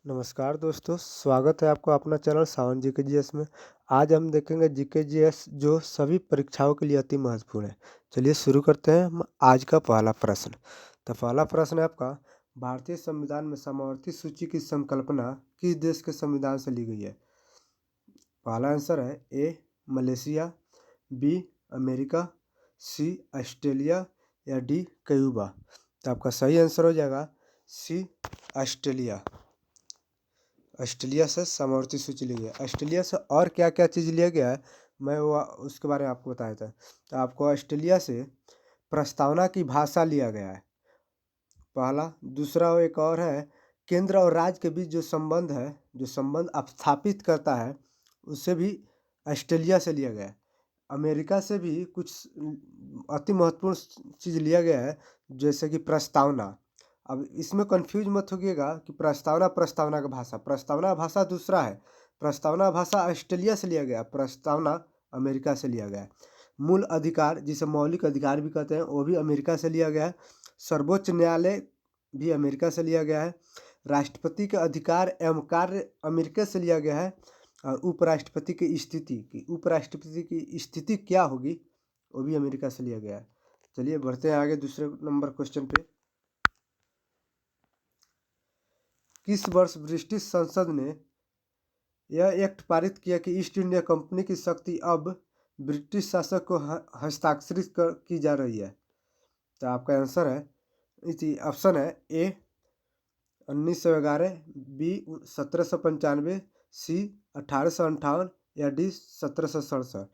नमस्कार दोस्तों, स्वागत है आपका अपना चैनल सावन जीकेजीएस में। आज हम देखेंगे जीकेजीएस जो सभी परीक्षाओं के लिए अति महत्वपूर्ण है। चलिए शुरू करते हैं हम आज का पहला प्रश्न। तो पहला प्रश्न है आपका, भारतीय संविधान में समवर्ती सूची की संकल्पना किस देश के संविधान से ली गई है? पहला आंसर है A Malaysia, B America, C Australia या डी क्यूबा। तो आपका सही आंसर हो जाएगा सी ऑस्ट्रेलिया। ऑस्ट्रेलिया से समवर्ती सूची ली गई है। ऑस्ट्रेलिया से और क्या क्या चीज़ लिया गया है, मैं वो उसके बारे में आपको बताया था। तो आपको ऑस्ट्रेलिया से प्रस्तावना की भाषा लिया गया है पहला। दूसरा एक और है, केंद्र और राज्य के बीच जो संबंध है, जो संबंध स्थापित करता है, उससे भी ऑस्ट्रेलिया से लिया गया है। अमेरिका से भी कुछ अति महत्वपूर्ण चीज़ लिया गया है, जैसे कि प्रस्तावना। अब इसमें कंफ्यूज मत होइएगा कि प्रस्तावना का भाषा, प्रस्तावना भाषा दूसरा है। प्रस्तावना भाषा ऑस्ट्रेलिया से लिया गया, प्रस्तावना अमेरिका से लिया गया है। मूल अधिकार, जिसे मौलिक अधिकार भी कहते हैं, वो भी अमेरिका से लिया गया है। सर्वोच्च न्यायालय भी अमेरिका से लिया गया है। राष्ट्रपति के अधिकार एवं कार्य अमेरिका से लिया गया है। और उपराष्ट्रपति की स्थिति क्या होगी, वो भी अमेरिका से लिया गया है। चलिए बढ़ते हैं आगे दूसरे नंबर क्वेश्चन पे। किस वर्ष ब्रिटिश संसद ने यह एक्ट पारित किया कि ईस्ट इंडिया कंपनी की शक्ति अब ब्रिटिश शासक को हस्ताक्षरित की जा रही है? तो आपका आंसर है, ऑप्शन है ए 1911, बी 1795, सी 1858 या डी 1767।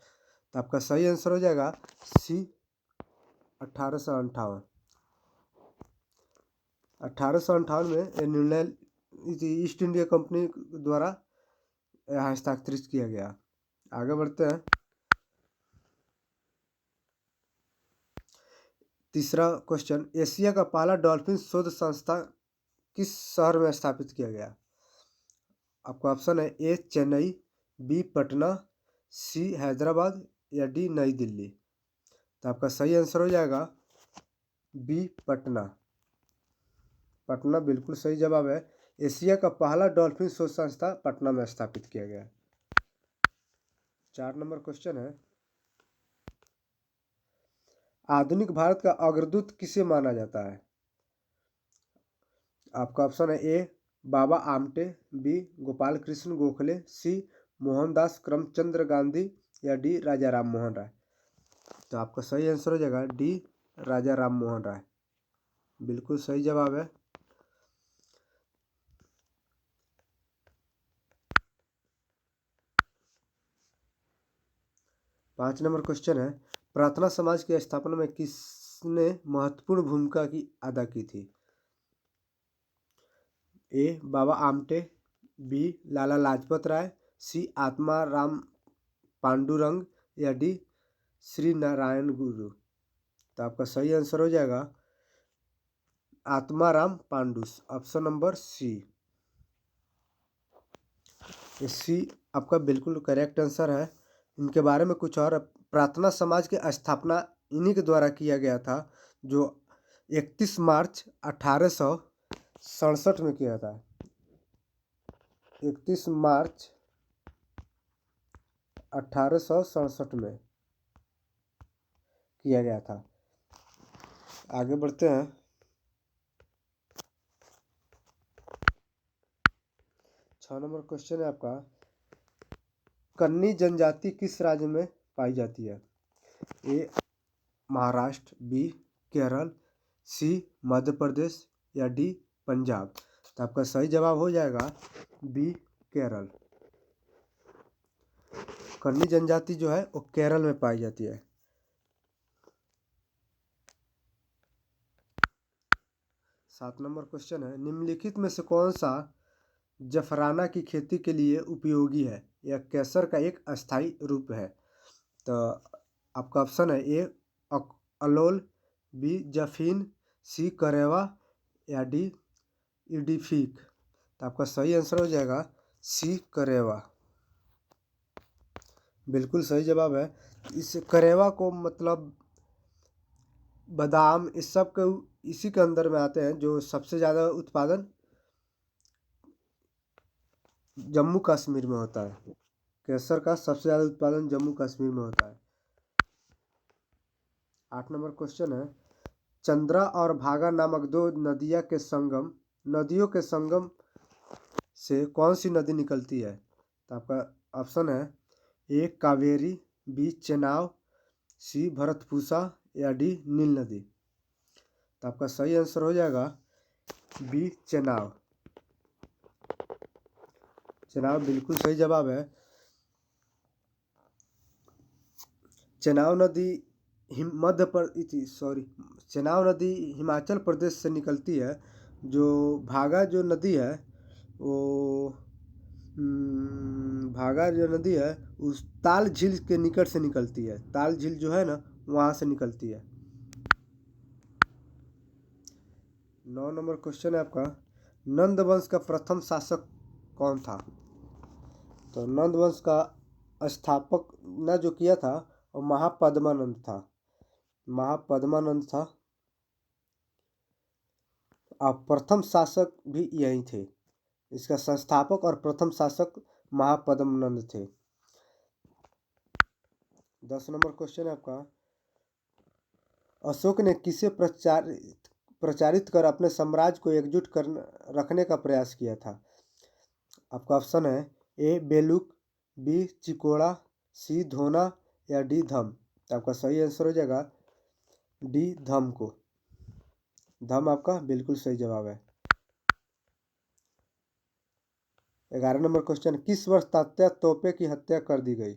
तो आपका सही आंसर हो जाएगा सी 1858। 1858 में यह निर्णय ईस्ट इंडिया कंपनी द्वारा हस्ताक्षरित किया गया। आगे बढ़ते हैं। तीसरा क्वेश्चन, एशिया का पहला डॉल्फिन शोध संस्था किस शहर में स्थापित किया गया? आपका ऑप्शन है ए चेन्नई, बी पटना, सी हैदराबाद या डी नई दिल्ली। तो आपका सही आंसर हो जाएगा बी पटना। पटना बिल्कुल सही जवाब है। एशिया का पहला डॉल्फिन शोध संस्था पटना में स्थापित किया गया। 4 नंबर क्वेश्चन है, आधुनिक भारत का अग्रदूत किसे माना जाता है? आपका ऑप्शन है ए बाबा आमटे, बी गोपाल कृष्ण गोखले, सी मोहनदास करमचंद गांधी या डी राजा राम मोहन राय। तो आपका सही आंसर हो जाएगा डी राजा राम मोहन राय। बिल्कुल सही जवाब है। पाँच नंबर क्वेश्चन है, प्रार्थना समाज की स्थापना में किसने महत्वपूर्ण भूमिका की अदा की थी? ए बाबा आमटे, बी लाला लाजपत राय, सी आत्मा राम पांडुरंग या डी श्री नारायण गुरु। तो आपका सही आंसर हो जाएगा आत्माराम पांडुस, ऑप्शन नंबर सी। सी आपका बिल्कुल करेक्ट आंसर है। इनके बारे में कुछ और, प्रार्थना समाज की स्थापना इन्हीं के द्वारा किया गया था, जो 31 मार्च 1867 में किया था। 31 मार्च 1867 में किया गया था। आगे बढ़ते हैं। 6 नंबर क्वेश्चन है आपका, कन्नी जनजाति किस राज्य में पाई जाती है? ए महाराष्ट्र, बी केरल, सी मध्य प्रदेश या डी पंजाब। तो आपका सही जवाब हो जाएगा बी केरल। कन्नी जनजाति जो है वो केरल में पाई जाती है। 7 नंबर क्वेश्चन है, निम्नलिखित में से कौन सा जफराना की खेती के लिए उपयोगी है? यह केसर का एक अस्थायी रूप है। तो आपका ऑप्शन है ए अलोल, बी जफीन, सी करेवा या डी इडिफिक। तो आपका सही आंसर हो जाएगा सी करेवा। बिल्कुल सही जवाब है। इस करेवा को मतलब बादाम इस सब के इसी के अंदर में आते हैं, जो सबसे ज़्यादा उत्पादन जम्मू कश्मीर में होता है। केसर का सबसे ज़्यादा उत्पादन जम्मू कश्मीर में होता है। 8 नंबर क्वेश्चन है, चंद्रा और भागा नामक दो नदियों के संगम से कौन सी नदी निकलती है? तो आपका ऑप्शन है ए कावेरी, बी चेनाब, सी भरतपुषा या डी नील नदी। तो आपका सही आंसर हो जाएगा बी चेनाब। चेनाब बिल्कुल सही जवाब है। चेनाब नदी चेनाब नदी हिमाचल प्रदेश से निकलती है। जो भागा जो नदी है वो भागा जो नदी है उस ताल झील के निकट से निकलती है। ताल झील जो है ना वहाँ से निकलती है। 9 नंबर क्वेश्चन है आपका, नंद वंश का प्रथम शासक कौन था? तो नंद वंश का स्थापक ने जो किया था वो महापद्मानंद था। महापद्मानंद था और प्रथम शासक भी यही थे। इसका संस्थापक और प्रथम शासक महापद्मानंद थे। 10 नंबर क्वेश्चन है आपका, अशोक ने किसे प्रचारित कर अपने साम्राज्य को एकजुट कर रखने का प्रयास किया था? आपका ऑप्शन है ए बेलुक, बी चिकोड़ा, सी धोना या डी धम। तो आपका सही आंसर हो जाएगा डी धम को। धम आपका बिल्कुल सही जवाब है। 11 नंबर क्वेश्चन, किस वर्ष तात्या तोपे की हत्या कर दी गई?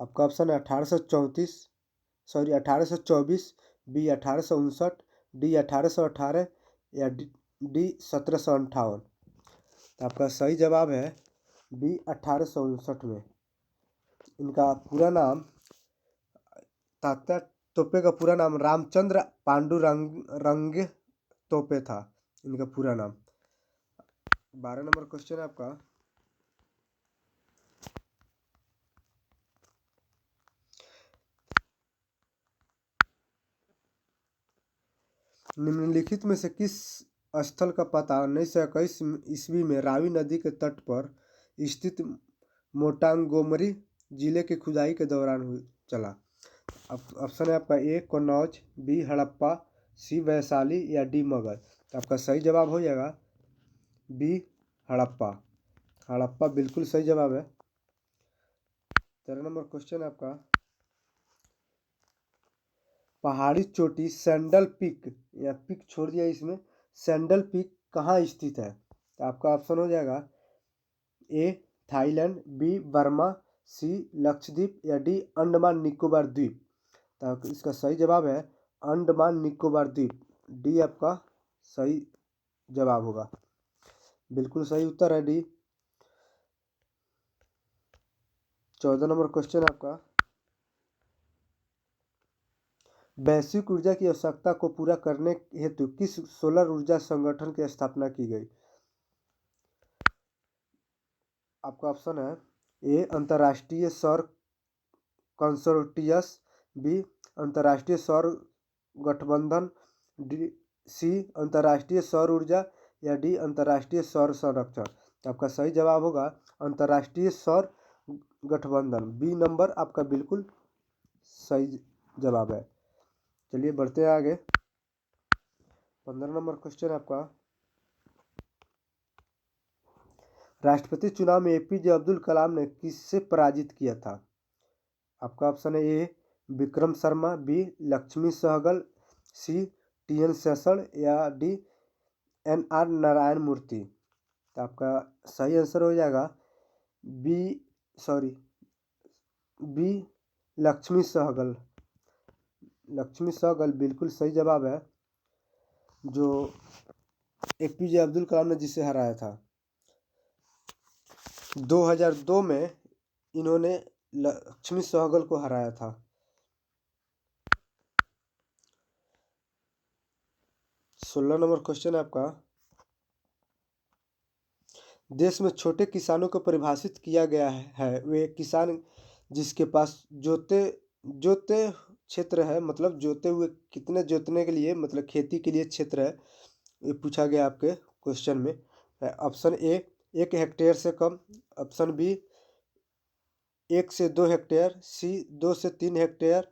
आपका ऑप्शन है 1824, बी 1859, डी 1818 या डी 1758। तो आपका सही जवाब है बी 1859 में। इनका पूरा नाम, तात्या तोपे का पूरा नाम रामचंद्र पांडुरंग तोपे था इनका पूरा नाम। 12 नंबर क्वेश्चन है आपका, निम्नलिखित में से किस स्थल का पता 1921 ईस्वी में रावी नदी के तट पर स्थित मोंटागोमरी जिले की खुदाई के दौरान चला? ऑप्शन है आपका ए कन्नौज, बी हड़प्पा, सी वैशाली या डी मगध। तो आपका सही जवाब हो जाएगा बी हड़प्पा। हड़प्पा बिल्कुल सही जवाब है। 13 नंबर क्वेश्चन है आपका, पहाड़ी चोटी सैंडल पीक या पीक छोड़ दिया इसमें, सैंडल पीक कहाँ स्थित है? तो आपका ऑप्शन हो जाएगा ए थाईलैंड, बी बर्मा, सी लक्षद्वीप या डी अंडमान निकोबार द्वीप। तो इसका सही जवाब है अंडमान निकोबार द्वीप। डी आपका सही जवाब होगा। बिल्कुल सही उत्तर है डी। 14 नंबर क्वेश्चन आपका, वैश्विक ऊर्जा की आवश्यकता को पूरा करने हेतु किस सोलर ऊर्जा संगठन की स्थापना की गई? आपका ऑप्शन है ए अंतर्राष्ट्रीय सौर कंसोर्टियम, बी अंतर्राष्ट्रीय सौर गठबंधन, डी सी अंतर्राष्ट्रीय सौर ऊर्जा या डी अंतर्राष्ट्रीय सौर संरक्षण। तो आपका सही जवाब होगा अंतर्राष्ट्रीय सौर गठबंधन। बी नंबर आपका बिल्कुल सही जवाब है। चलिए बढ़ते हैं आगे। 15 नंबर क्वेश्चन आपका, राष्ट्रपति चुनाव में एपीजे अब्दुल कलाम ने किससे पराजित किया था? आपका ऑप्शन है ए विक्रम शर्मा, बी लक्ष्मी सहगल, सी टीएन शेषन या डी एनआर नारायण मूर्ति। तो आपका सही आंसर हो जाएगा बी लक्ष्मी सहगल। लक्ष्मी सहगल बिल्कुल सही जवाब है, जो एपीजे अब्दुल कलाम ने जिसे हराया था। 2002 में इन्होंने लक्ष्मी सहगल को हराया था। 16 नंबर क्वेश्चन है आपका, देश में छोटे किसानों को परिभाषित किया गया है वे किसान जिसके पास जोते क्षेत्र है, मतलब जोते हुए कितने जोतने के लिए, मतलब खेती के लिए क्षेत्र है, ये पूछा गया आपके क्वेश्चन में। ऑप्शन ए 1 हेक्टेयर से कम। ऑप्शन बी 1 से 2 हेक्टेयर, सी 2 से 3 हेक्टेयर,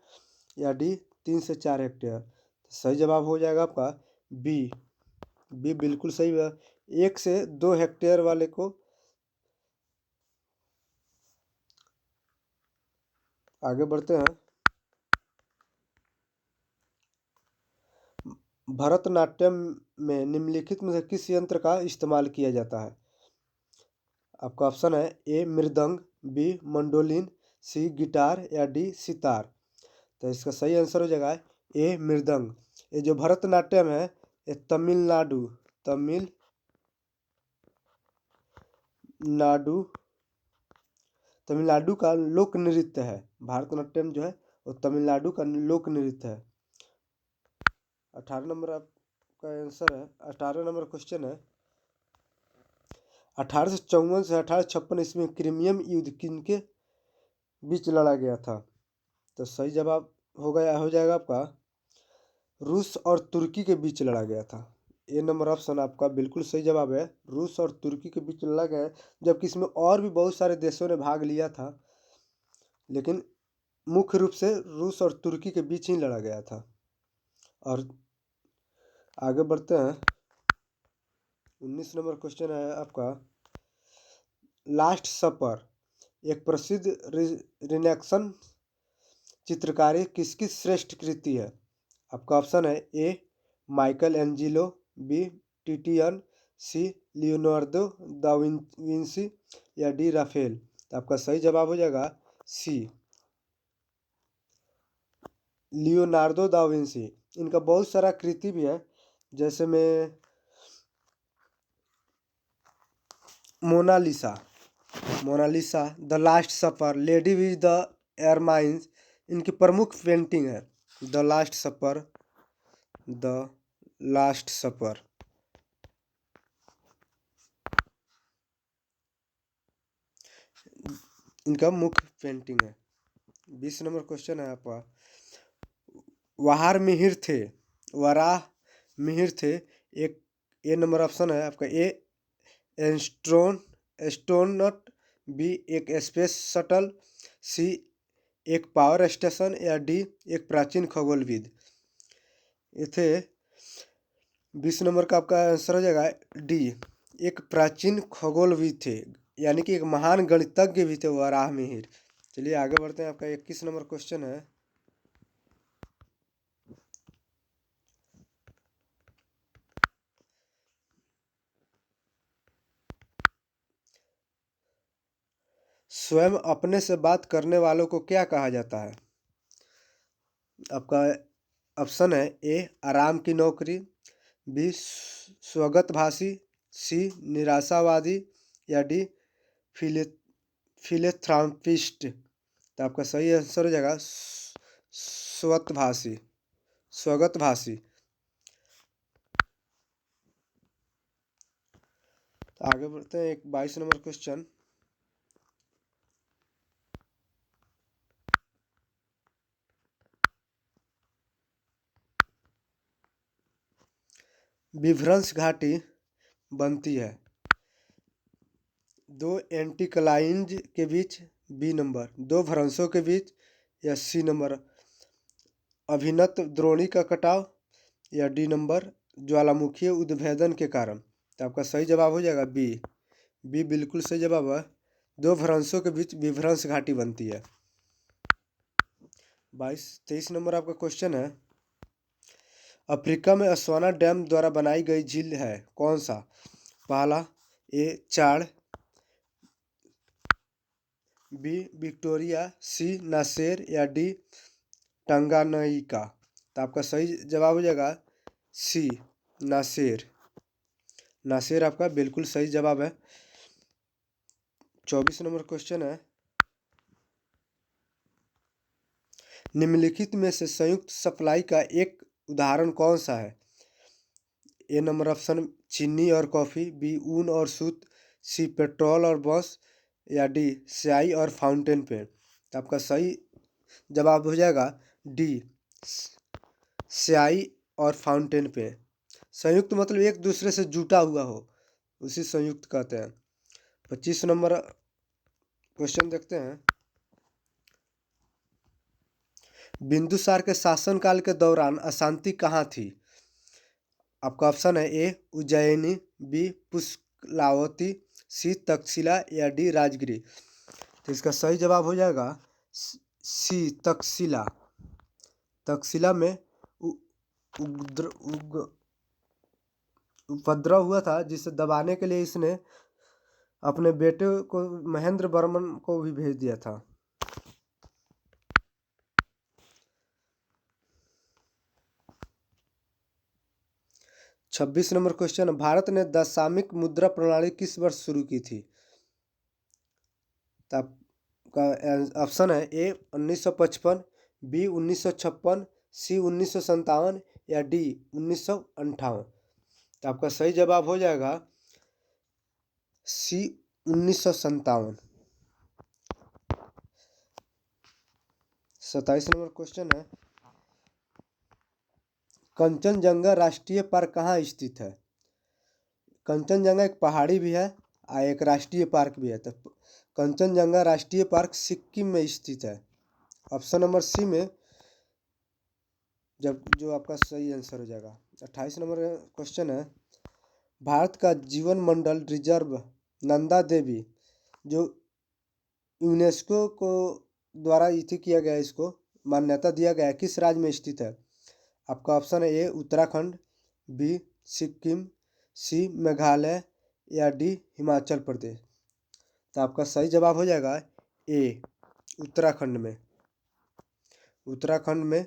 या डी 3 से 4 हेक्टेयर। सही जवाब हो जाएगा आपका बी। बी बिल्कुल सही है। 1 से 2 हेक्टेयर वाले को। आगे बढ़ते हैं। भरतनाट्यम में निम्नलिखित में से किस यंत्र का इस्तेमाल किया जाता है? आपका ऑप्शन है ए मृदंग, बी मंडोलिन, सी गिटार, या डी सितार। तो इसका सही आंसर हो जाएगा ए मृदंग। ये जो भरतनाट्यम है ये तमिलनाडु का लोक नृत्य है। भरतनाट्यम जो है वो तमिलनाडु का लोक नृत्य है। 18 नंबर आपका आंसर है। 18 नंबर क्वेश्चन है, 1854 से 1856 ईस्वी में क्रीमियम युद्ध किनके बीच लड़ा गया था? तो सही जवाब हो जाएगा आपका रूस और तुर्की के बीच लड़ा गया था। ए नंबर ऑप्शन आपका बिल्कुल सही जवाब है। रूस और तुर्की के बीच लड़ा गया है, जबकि इसमें और भी बहुत सारे देशों ने भाग लिया था, लेकिन मुख्य रूप से रूस और तुर्की के बीच ही लड़ा गया था। और आगे बढ़ते हैं। 19 नंबर क्वेश्चन है आपका, लास्ट सपर एक प्रसिद्ध रिनेक्सन चित्रकारी किसकी श्रेष्ठ कृति है? आपका ऑप्शन है ए माइकल एंजिलो, बी टिटियन, सी लियोनार्दो दा विंसी, या डी राफेल। तो आपका सही जवाब हो जाएगा सी लियोनार्दो दा विंसी। इनका बहुत सारा कृति भी है, जैसे में Mona Lisa, the Last Supper, Lady with the ermines इनकी प्रमुख पेंटिंग है। द लास्ट सपर इनका मुख्य पेंटिंग है। 20 नंबर क्वेश्चन है आपका, वराह मिहिर थे एक। ए नंबर ऑप्शन है आपका ए एस्ट्रोनट, बी एक स्पेस शटल, सी एक पावर स्टेशन, या डी एक प्राचीन खगोलविद। ये थे 20 नंबर का आपका आंसर हो जाएगा डी एक प्राचीन खगोलविद थे, यानी कि एक महान गणितज्ञ भी थे वराह मिहिर। चलिए आगे बढ़ते हैं। आपका 21 नंबर क्वेश्चन है, स्वयं अपने से बात करने वालों को क्या कहा जाता है? आपका ऑप्शन है ए आराम की नौकरी, बी स्वगतभाषी, सी निराशावादी, या डी फिले फिलेथ्रापिस्ट। तो आपका सही आंसर हो जाएगा स्वगतभाषी। तो आगे बढ़ते हैं। 22 नंबर क्वेश्चन, विभ्रंश घाटी बनती है दो एंटीक्लाइंज के बीच, बी नंबर दो भ्रंशों के बीच, या सी नंबर अभिन्नत द्रोणी का कटाव, या डी नंबर ज्वालामुखीय उद्भेदन के कारण। तो आपका सही जवाब हो जाएगा बी बिल्कुल सही जवाब है। दो भ्रंशों के बीच विभ्रंश घाटी बनती है। 23 नंबर आपका क्वेश्चन है, अफ्रीका में अस्वाना डैम द्वारा बनाई गई झील है कौन सा? पहला ए चाड़, बी विक्टोरिया, सी नासेर, या डी टंगानइका। तो आपका सही जवाब हो जाएगा सी नासेर आपका बिल्कुल सही जवाब है। 24 नंबर क्वेश्चन है, निम्नलिखित में से संयुक्त सप्लाई का एक उदाहरण कौन सा है? ए नंबर ऑप्शन चीनी और कॉफ़ी, बी ऊन और सूत, सी पेट्रोल और बांस, या डी स्याही और फाउंटेन पेन। तो आपका सही जवाब हो जाएगा डी स्याही और फाउंटेन पेन। संयुक्त मतलब एक दूसरे से जुटा हुआ हो, उसी संयुक्त कहते हैं। 25 नंबर क्वेश्चन देखते हैं। बिंदुसार के शासनकाल के दौरान अशांति कहाँ थी? आपका ऑप्शन है ए उज्जैनी, बी पुष्कलावती, सी तक्षशिला या डी राजगिरी। तो इसका सही जवाब हो जाएगा सी तक्षशिला। तक्षशिला में उपद्रव हुआ था, जिसे दबाने के लिए इसने अपने बेटे को महेंद्र वर्मन को भी भेज दिया था। छब्बीस नंबर क्वेश्चन, भारत ने दशामिक मुद्रा प्रणाली किस वर्ष शुरू की थी? तो आपका ऑप्शन है ए 1955, बी 1956, सी 1957 या डी 1958। तो आपका सही जवाब हो जाएगा सी 1957। 27 नंबर क्वेश्चन है, कंचनजंगा राष्ट्रीय पार्क कहाँ स्थित है? कंचनजंगा एक पहाड़ी भी है और एक राष्ट्रीय पार्क भी है। तो कंचनजंगा राष्ट्रीय पार्क सिक्किम में स्थित है। ऑप्शन नंबर सी में जब जो आपका सही आंसर हो जाएगा। 28 नंबर क्वेश्चन है, भारत का जीवन मंडल रिजर्व नंदा देवी जो यूनेस्को को द्वारा इति किया गया है, इसको मान्यता दिया गया है, किस राज्य में स्थित है? आपका ऑप्शन है ए उत्तराखंड, बी सिक्किम, सी मेघालय या डी हिमाचल प्रदेश। तो आपका सही जवाब हो जाएगा ए उत्तराखंड में। उत्तराखंड में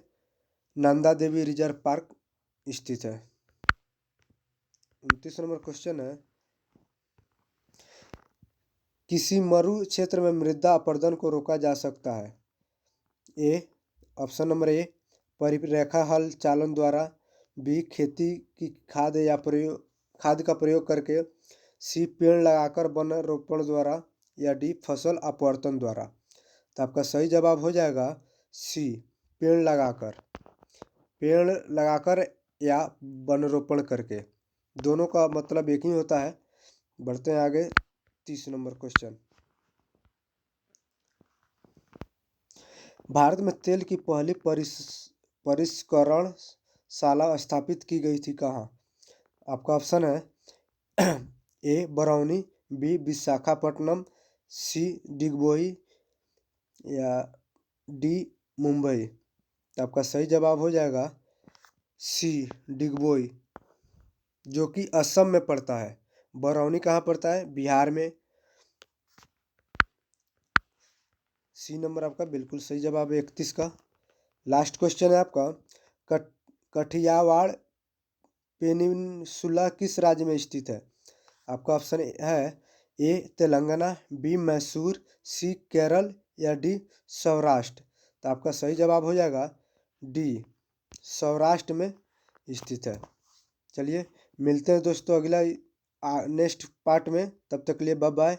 नंदा देवी रिजर्व पार्क स्थित है। 29 नंबर क्वेश्चन है, किसी मरु क्षेत्र में मृदा अपरदन को रोका जा सकता है? ए ऑप्शन नंबर ए परिरेखा हल चालन द्वारा, बी खेती की खाद का प्रयोग करके, सी पेड़ लगाकर वन रोपण द्वारा या डी फसल अपवर्तन द्वारा। तो आपका सही जवाब हो जाएगा सी पेड़ लगाकर या वन रोपण करके। दोनों का मतलब एक ही होता है। बढ़ते हैं आगे। 30 नंबर क्वेश्चन, भारत में तेल की पहली परिष्करणशाला स्थापित की गई थी कहाँ? आपका ऑप्शन है ए बरौनी, बी विशाखापट्टनम, सी डिगबोई या डी मुंबई। तो आपका सही जवाब हो जाएगा सी डिगबोई, जो कि असम में पड़ता है। बरौनी कहाँ पड़ता है? बिहार में। सी नंबर आपका बिल्कुल सही जवाब है 31 का। लास्ट क्वेश्चन है आपका, कठियावाड़ पेनिनसुला किस राज्य में स्थित है? आपका ऑप्शन है ए तेलंगाना, बी मैसूर, सी केरल या डी सौराष्ट्र। तो आपका सही जवाब हो जाएगा डी सौराष्ट्र में स्थित है। चलिए मिलते हैं दोस्तों अगला नेक्स्ट पार्ट में। तब तक के लिए बाय बाय।